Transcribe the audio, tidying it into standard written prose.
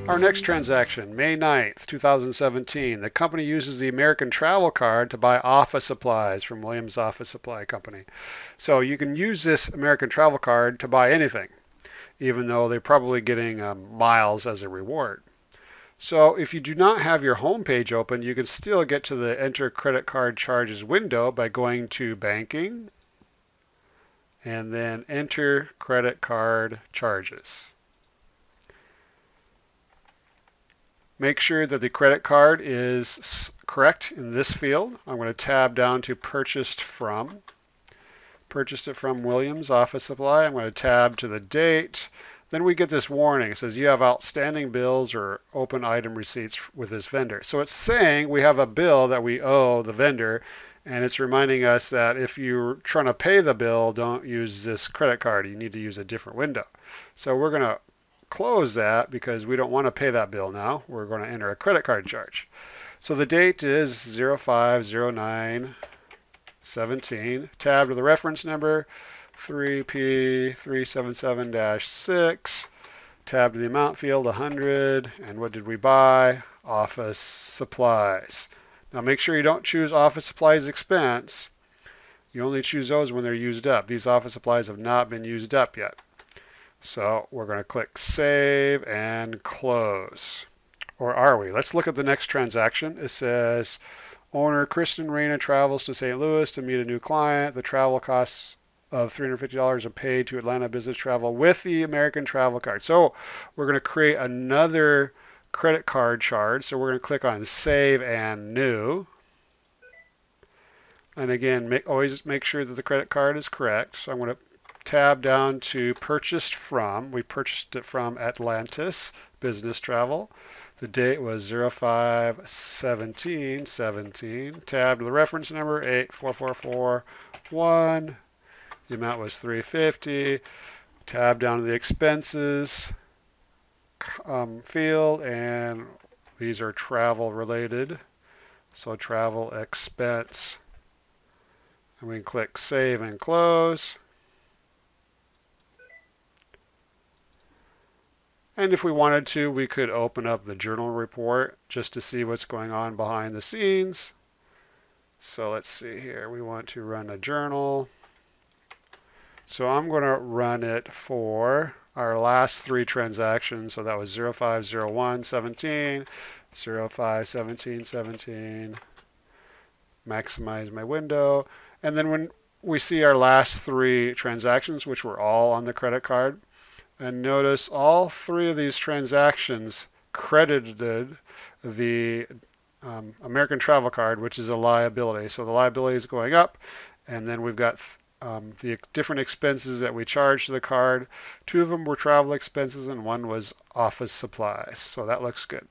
Our next transaction, May 9th, 2017. The company uses the American Travel Card to buy office supplies from Williams Office Supply Company. So you can use this American Travel Card to buy anything, even though they're probably getting miles as a reward. So if you do not have your home page open, you can still get to the Enter Credit Card Charges window by going to Banking and then Enter Credit Card Charges. Make sure that the credit card is correct in this field. I'm going to tab down to Purchased From. Purchased it from Williams Office Supply. I'm going to tab to the date. Then we get this warning. It says you have outstanding bills or open item receipts with this vendor. So it's saying we have a bill that we owe the vendor, and it's reminding us that if you're trying to pay the bill, don't use this credit card. You need to use a different window. So we're going to close that because we don't want to pay that bill now. We're going to enter a credit card charge. So the date is 05/09/17. Tab to the reference number 3P377-6. Tab to the amount field 100. And what did we buy? Office supplies. Now make sure you don't choose office supplies expense. You only choose those when they're used up. These office supplies have not been used up yet. So we're going to click Save and Close. Or are we? Let's look at the next transaction. It says, owner Kristen Reyna travels to St. Louis to meet a new client. The travel costs of $350 are paid to Atlanta Business Travel with the American Travel Card. So we're going to create another credit card charge. So we're going to click on Save and New. And again, always make sure that the credit card is correct. So I'm going to tab down to Purchased From. We purchased it from Atlantis Business Travel. The date was 05/17/17. Tab to the reference number 84441. The amount was $350. Tab down to the expenses field, and these are travel related. So travel expense. And we can click Save and Close. And if we wanted to, we could open up the journal report just to see what's going on behind the scenes. So let's see here. We want to run a journal. So I'm going to run it for our last three transactions. So that was 05/01/17, 05/17/17. Maximize my window. And then when we see our last three transactions, which were all on the credit card, and notice all three of these transactions credited the American Travel Card, which is a liability. So the liability is going up, and then we've got the different expenses that we charged to the card. Two of them were travel expenses, and one was office supplies. So that looks good.